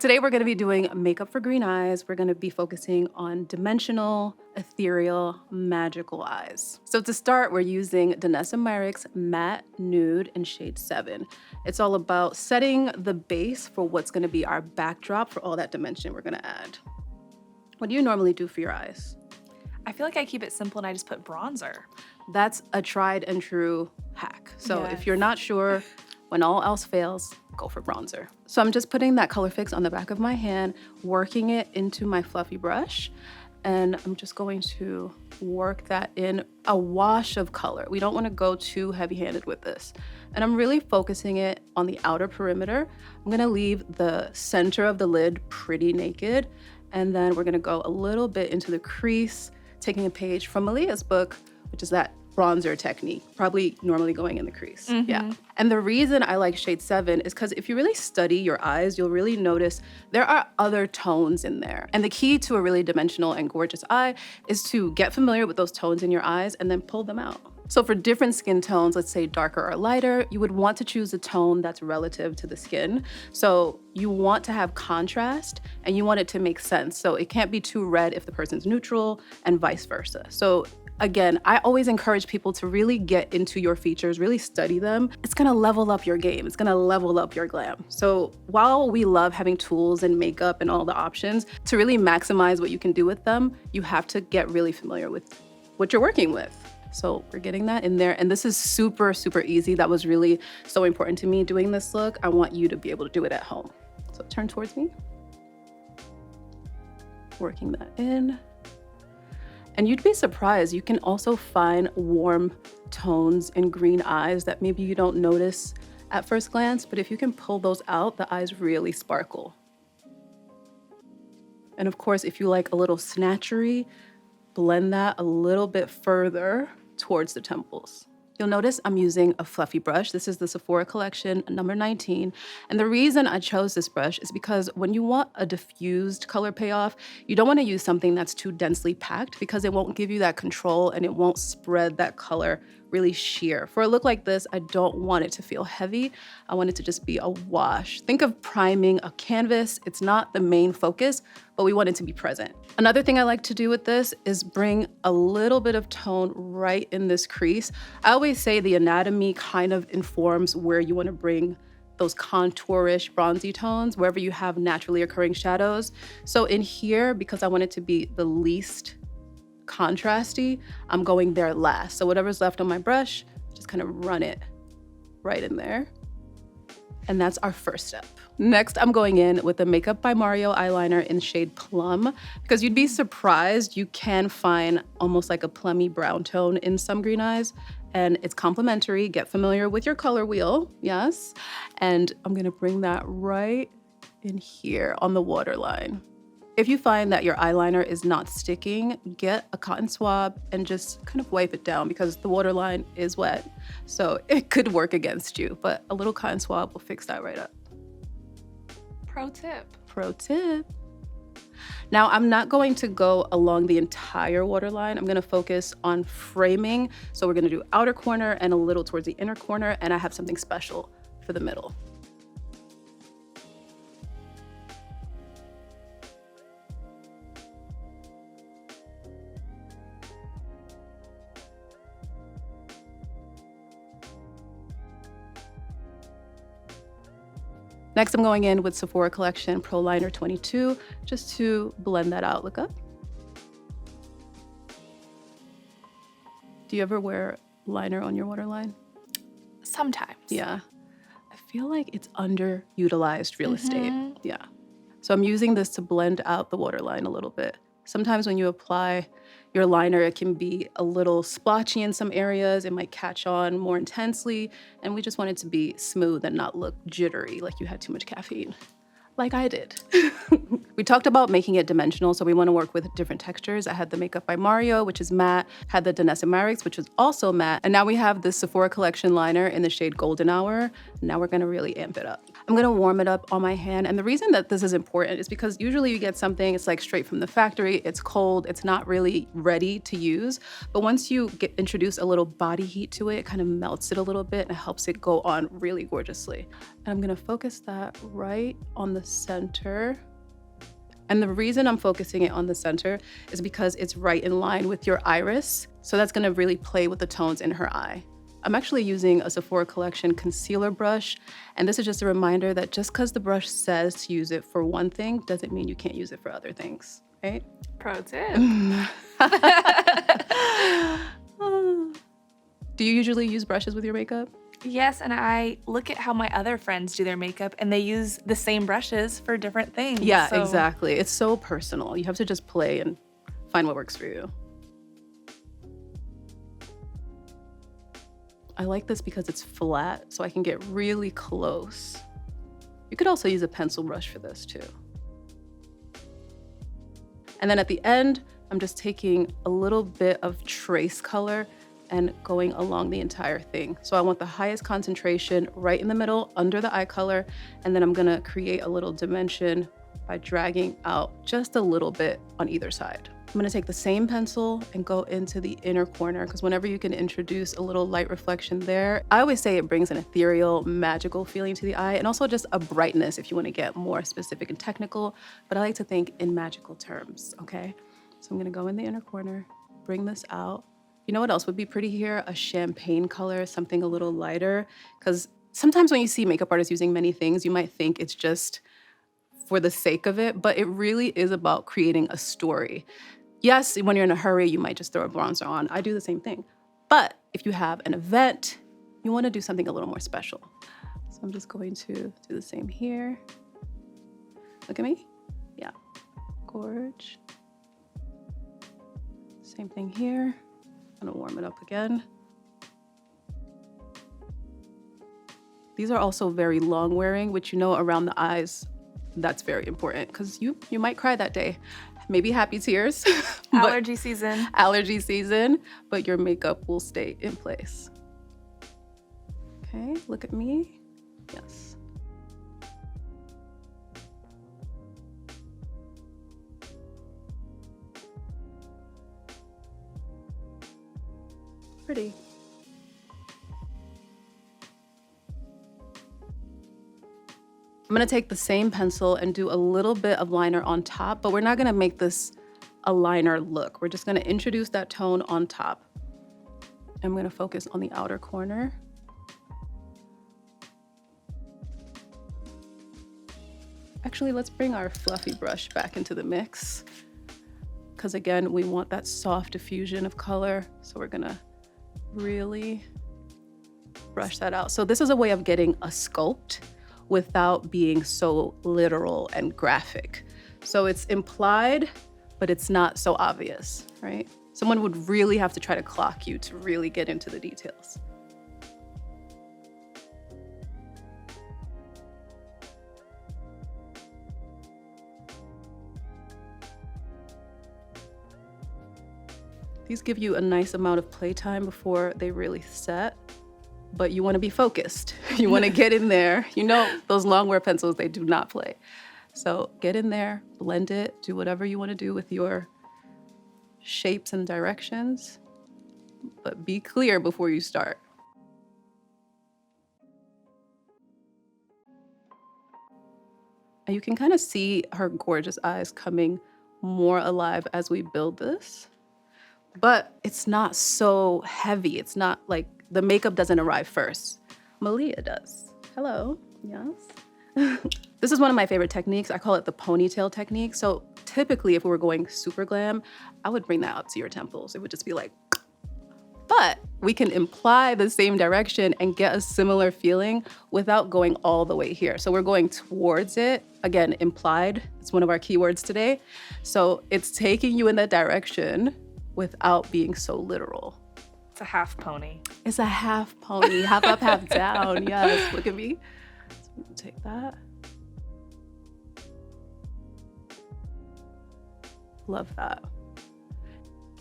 Today we're gonna be doing makeup for green eyes. We're gonna be focusing on dimensional, ethereal, magical eyes. So to start, we're using Danessa Myricks Matte Nude in shade 7. It's all about setting the base for what's gonna be our backdrop for all that dimension we're gonna add. What do you normally do for your eyes? I feel like I keep it simple and I just put bronzer. That's a tried and true hack. So Yes. if you're not sure, when all else fails, go for bronzer. So I'm just putting that color fix on the back of my hand, working it into my fluffy brush, and I'm just going to work that in a wash of color. We don't want to go too heavy-handed with this. And I'm really focusing it on the outer perimeter. I'm gonna leave the center of the lid pretty naked, and then we're gonna go a little bit into the crease, taking a page from Malia's book, which is that bronzer technique, probably normally going in the crease. Yeah. And the reason I like shade 7 is because if you really study your eyes, you'll really notice there are other tones in there. And the key to a really dimensional and gorgeous eye is to get familiar with those tones in your eyes and then pull them out. So for different skin tones, let's say darker or lighter, you would want to choose a tone that's relative to the skin. So you want to have contrast and you want it to make sense. So it can't be too red if the person's neutral and vice versa. So again, I always encourage people to really get into your features, really study them. It's gonna level up your game. It's gonna level up your glam. So while we love having tools and makeup and all the options, to really maximize what you can do with them, you have to get really familiar with what you're working with. So we're getting that in there. And this is super, super easy. That was really so important to me doing this look. I want you to be able to do it at home. So turn towards me. Working that in. And you'd be surprised, you can also find warm tones in green eyes that maybe you don't notice at first glance, but if you can pull those out, the eyes really sparkle. And of course, if you like a little snatchery, blend that a little bit further towards the temples. You'll notice I'm using a fluffy brush. This is the Sephora collection, number 19. And the reason I chose this brush is because when you want a diffused color payoff, you don't want to use something that's too densely packed because it won't give you that control and it won't spread that color really sheer. For a look like this, I don't want it to feel heavy. I want it to just be a wash. Think of priming a canvas. It's not the main focus, but we want it to be present. Another thing I like to do with this is bring a little bit of tone right in this crease. I always say the anatomy kind of informs where you want to bring those contourish bronzy tones, wherever you have naturally occurring shadows. So in here, because I want it to be the least contrasty, I'm going there last. So whatever's left on my brush, just kind of run it right in there. And that's our first step. Next, I'm going in with the Makeup by Mario eyeliner in shade Plum, because you'd be surprised, you can find almost like a plummy brown tone in some green eyes, and it's complementary. Get familiar with your color wheel, yes. And I'm gonna bring that right in here on the waterline. If you find that your eyeliner is not sticking, get a cotton swab and just kind of wipe it down because the waterline is wet. So it could work against you, but a little cotton swab will fix that right up. Pro tip. Pro tip. Now I'm not going to go along the entire waterline. I'm gonna focus on framing. So we're gonna do outer corner and a little towards the inner corner, and I have something special for the middle. Next, I'm going in with Sephora Collection Pro Liner 22, just to blend that out. Look up. Do you ever wear liner on your waterline? Sometimes. Yeah. I feel like it's underutilized real estate. Yeah. So I'm using this to blend out the waterline a little bit. Sometimes when you apply your liner, it can be a little splotchy in some areas. It might catch on more intensely. And we just want it to be smooth and not look jittery, like you had too much caffeine, like I did. We talked about making it dimensional, so we want to work with different textures. I had the Makeup by Mario, which is matte, had the Danessa Myricks, which is also matte, and now we have the Sephora Collection liner in the shade Golden Hour. Now we're gonna really amp it up. I'm gonna warm it up on my hand. And the reason that this is important is because usually you get something, it's like straight from the factory, it's cold, it's not really ready to use. But once you introduce a little body heat to it, it kind of melts it a little bit and helps it go on really gorgeously. And I'm gonna focus that right on the center. And the reason I'm focusing it on the center is because it's right in line with your iris. So that's gonna really play with the tones in her eye. I'm actually using a Sephora Collection concealer brush, and this is just a reminder that just because the brush says to use it for one thing doesn't mean you can't use it for other things, right? Pro tip. Do you usually use brushes with your makeup? Yes, and I look at how my other friends do their makeup and they use the same brushes for different things. Yeah, so exactly. It's so personal. You have to just play and find what works for you. I like this because it's flat, so I can get really close. You could also use a pencil brush for this too. And then at the end, I'm just taking a little bit of trace color and going along the entire thing. So I want the highest concentration right in the middle under the eye color, and then I'm gonna create a little dimension by dragging out just a little bit on either side. I'm gonna take the same pencil and go into the inner corner, because whenever you can introduce a little light reflection there, I always say it brings an ethereal, magical feeling to the eye, and also just a brightness if you wanna get more specific and technical, but I like to think in magical terms, okay? So I'm gonna go in the inner corner, bring this out. You know what else would be pretty here? A champagne color, something a little lighter, because sometimes when you see makeup artists using many things, you might think it's just for the sake of it, but it really is about creating a story. Yes, when you're in a hurry, you might just throw a bronzer on. I do the same thing. But if you have an event, you want to do something a little more special. So I'm just going to do the same here. Look at me. Yeah. Gorge. Same thing here. I'm gonna warm it up again. These are also very long wearing, which you know around the eyes, that's very important because you might cry that day. Maybe happy tears. allergy season. Allergy season, but your makeup will stay in place. Okay, look at me. Yes. Pretty. I'm gonna take the same pencil and do a little bit of liner on top, but we're not gonna make this a liner look. We're just gonna introduce that tone on top. I'm gonna focus on the outer corner. Actually, let's bring our fluffy brush back into the mix, because again, we want that soft diffusion of color. So we're gonna really brush that out. So this is a way of getting a sculpt without being so literal and graphic. So it's implied, but it's not so obvious, right? Someone would really have to try to clock you to really get into the details. These give you a nice amount of playtime before they really set. But you want to be focused. You want to get in there. You know, those long wear pencils, they do not play. So get in there, blend it, do whatever you want to do with your shapes and directions, but be clear before you start. And you can kind of see her gorgeous eyes coming more alive as we build this, but it's not so heavy. It's not like the makeup doesn't arrive first. Malia does. Hello, yes. This is one of my favorite techniques. I call it the ponytail technique. So typically if we were going super glam, I would bring that up to your temples. It would just be like, but we can imply the same direction and get a similar feeling without going all the way here. So we're going towards it. Again, implied, it's one of our keywords today. So it's taking you in that direction without being so literal. It's a half pony. It's a half pony, half up, half down. Yes, look at me. So I'm gonna take that. Love that.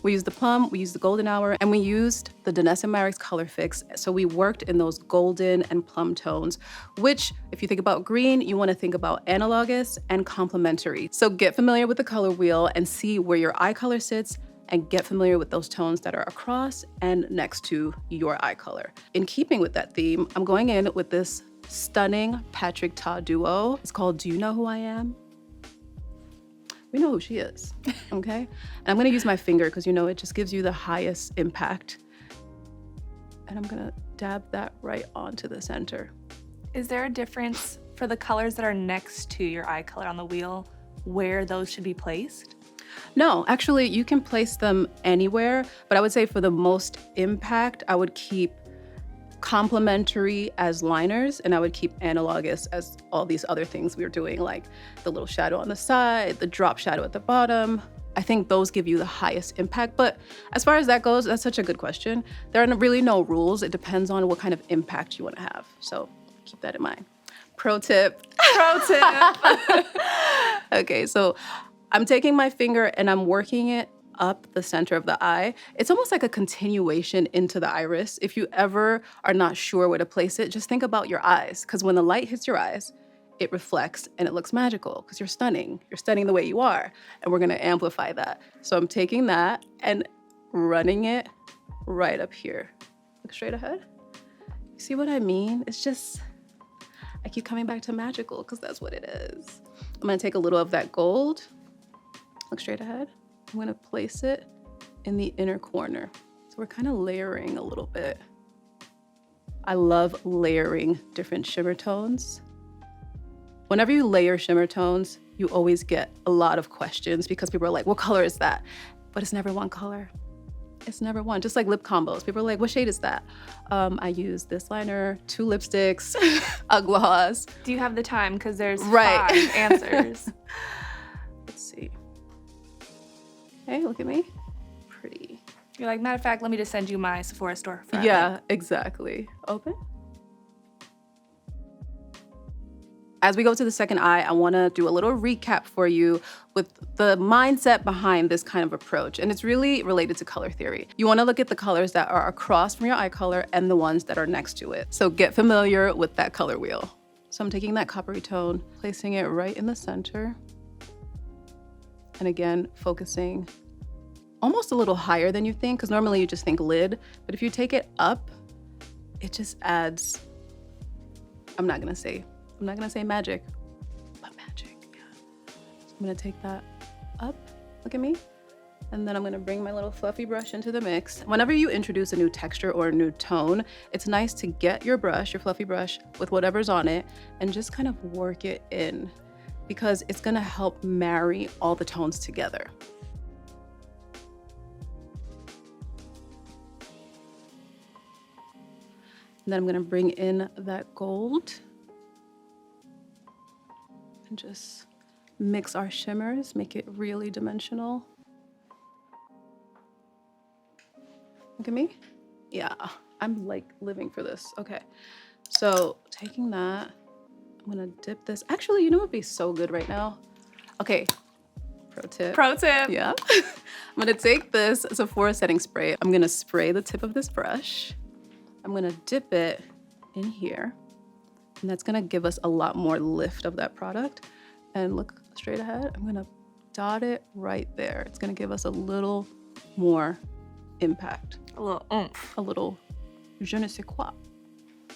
We used the plum, we used the golden hour, and we used the Danessa Myricks Color Fix. So we worked in those golden and plum tones, which if you think about green, you wanna think about analogous and complementary. So get familiar with the color wheel and see where your eye color sits, and get familiar with those tones that are across and next to your eye color. In keeping with that theme, I'm going in with this stunning Patrick Ta duo. It's called Do You Know Who I Am? We know who she is, okay? And I'm gonna use my finger because you know it just gives you the highest impact. And I'm gonna dab that right onto the center. Is there a difference for the colors that are next to your eye color on the wheel, where those should be placed? No, actually you can place them anywhere, but I would say for the most impact, I would keep complementary as liners, and I would keep analogous as all these other things we were doing, like the little shadow on the side, the drop shadow at the bottom. I think those give you the highest impact. But as far as that goes, that's such a good question. There are really no rules. It depends on what kind of impact you want to have. So keep that in mind. Pro tip. Pro tip. Okay, so I'm taking my finger and I'm working it up the center of the eye. It's almost like a continuation into the iris. If you ever are not sure where to place it, just think about your eyes, because when the light hits your eyes, it reflects and it looks magical because you're stunning. You're stunning the way you are, and we're gonna amplify that. So I'm taking that and running it right up here. Look straight ahead. You see what I mean? It's just, I keep coming back to magical because that's what it is. I'm gonna take a little of that gold. Look straight ahead. I'm gonna place it in the inner corner. So we're kind of layering a little bit. I love layering different shimmer tones. Whenever you layer shimmer tones, you always get a lot of questions because people are like, what color is that? But it's never one color. It's never one, just like lip combos. People are like, what shade is that? I use this liner, 2 lipsticks, a gloss. Do you have the time? Because there's Right. 5 answers. Let's see. Hey, look at me. Pretty. You're like, matter of fact, let me just send you my Sephora store. Yeah, exactly. Open. As we go to the second eye, I wanna do a little recap for you with the mindset behind this kind of approach. And it's really related to color theory. You wanna look at the colors that are across from your eye color and the ones that are next to it. So get familiar with that color wheel. So I'm taking that coppery tone, placing it right in the center. And again, focusing almost a little higher than you think, because normally you just think lid, but if you take it up, it just adds, I'm not gonna say magic, but magic, yeah. So I'm gonna take that up, look at me, and then I'm gonna bring my little fluffy brush into the mix. Whenever you introduce a new texture or a new tone, it's nice to get your brush, your fluffy brush, with whatever's on it, and just kind of work it in, because it's gonna help marry all the tones together. And then I'm gonna bring in that gold and just mix our shimmers, make it really dimensional. Look at me. Yeah, I'm like living for this. Okay, so taking that, I'm gonna dip this. Actually, you know what would be so good right now? Okay, pro tip. Pro tip. Yeah. I'm gonna take this Sephora setting spray. I'm gonna spray the tip of this brush. I'm gonna dip it in here, and that's gonna give us a lot more lift of that product. And look straight ahead, I'm gonna dot it right there. It's gonna give us a little more impact. A little oomph. A little je ne sais quoi.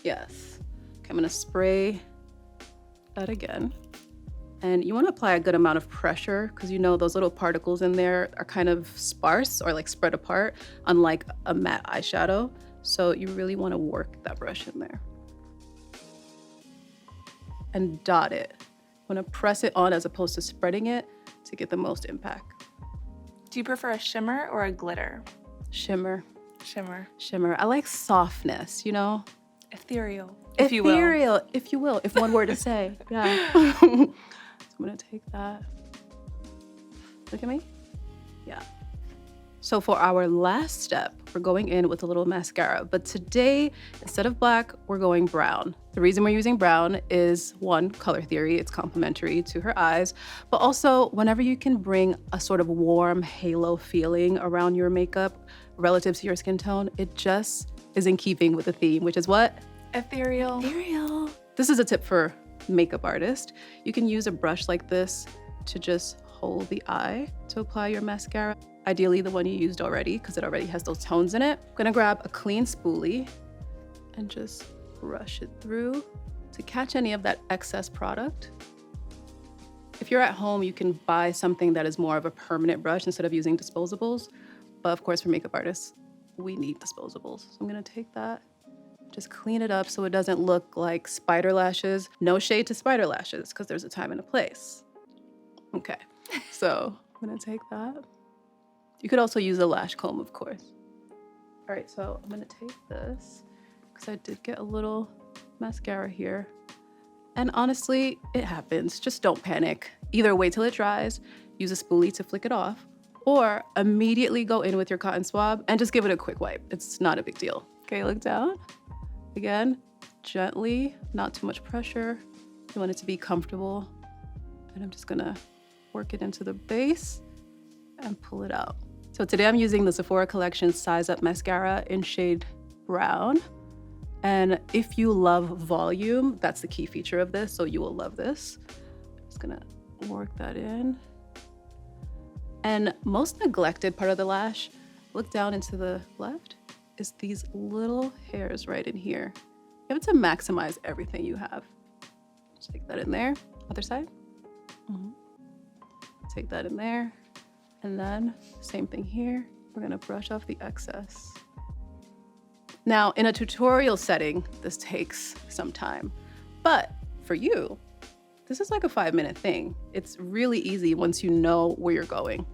Yes. Okay, I'm gonna spray that again. And you wanna apply a good amount of pressure, because you know those little particles in there are kind of sparse or like spread apart, unlike a matte eyeshadow. So you really wanna work that brush in there. And dot it. You wanna press it on as opposed to spreading it to get the most impact. Do you prefer a shimmer or a glitter? Shimmer. Shimmer. Shimmer. I like softness, you know? Ethereal, if you will. Ethereal, if you will, if one were to say. Yeah. So I'm gonna take that. Look at me. Yeah. So for our last step, we're going in with a little mascara. But today, instead of black, we're going brown. The reason we're using brown is one, color theory, it's complementary to her eyes, but also whenever you can bring a sort of warm halo feeling around your makeup relative to your skin tone, it just is in keeping with the theme, which is what? Ethereal. Ethereal. This is a tip for makeup artists. You can use a brush like this to just hold the eye to apply your mascara. Ideally the one you used already, because it already has those tones in it. I'm gonna grab a clean spoolie and just brush it through to catch any of that excess product. If you're at home, you can buy something that is more of a permanent brush instead of using disposables. But of course, for makeup artists, we need disposables. So I'm gonna take that, just clean it up so it doesn't look like spider lashes. No shade to spider lashes, because there's a time and a place. Okay, so I'm gonna take that. You could also use a lash comb, of course. All right, so I'm gonna take this, because I did get a little mascara here. And honestly, it happens. Just don't panic. Either wait till it dries, use a spoolie to flick it off, or immediately go in with your cotton swab and just give it a quick wipe. It's not a big deal. Okay, look down. Again, gently, not too much pressure. You want it to be comfortable. And I'm just gonna work it into the base and pull it out. So today I'm using the Sephora Collection Size Up Mascara in shade Brown. And if you love volume, that's the key feature of this, so you will love this. Just gonna work that in. And most neglected part of the lash, look down into the left, is these little hairs right in here. You have to maximize everything you have. Just take that in there. Other side. Take that in there. And then same thing here. We're gonna brush off the excess. Now, in a tutorial setting, this takes some time, but for you, this is like a 5-minute thing. It's really easy once you know where you're going.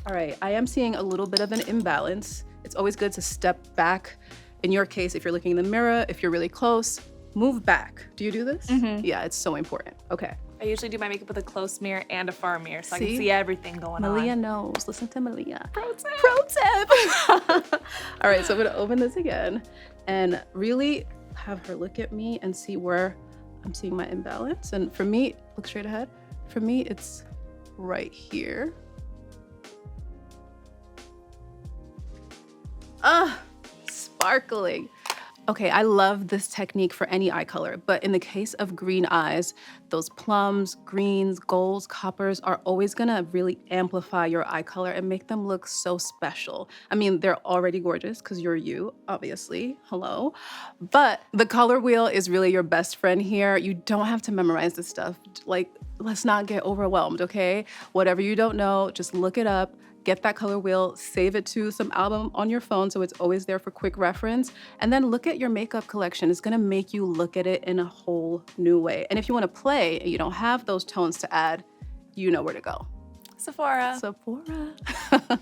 All right, I am seeing a little bit of an imbalance. It's always good to step back. In your case, if you're looking in the mirror, if you're really close, move back. Do you do this? Yeah, it's so important. Okay. I usually do my makeup with a close mirror and a far mirror so I can see everything going Malia on. knows. Listen to Malia. Pro tip. Pro tip. All right, so I'm gonna open this again and really have her look at me and see where I'm seeing my imbalance. And for me, look straight ahead. For me, it's right here. Sparkling. Okay, I love this technique for any eye color, but in the case of green eyes, those plums, greens, golds, coppers are always gonna really amplify your eye color and make them look so special. I mean, they're already gorgeous because you're you, obviously, hello. But the color wheel is really your best friend here. You don't have to memorize this stuff. Like, let's not get overwhelmed, okay? Whatever you don't know, just look it up. Get that color wheel, save it to some album on your phone so it's always there for quick reference, and then look at your makeup collection. It's gonna make you look at it in a whole new way. And if you wanna play and you don't have those tones to add, you know where to go. Sephora. Sephora.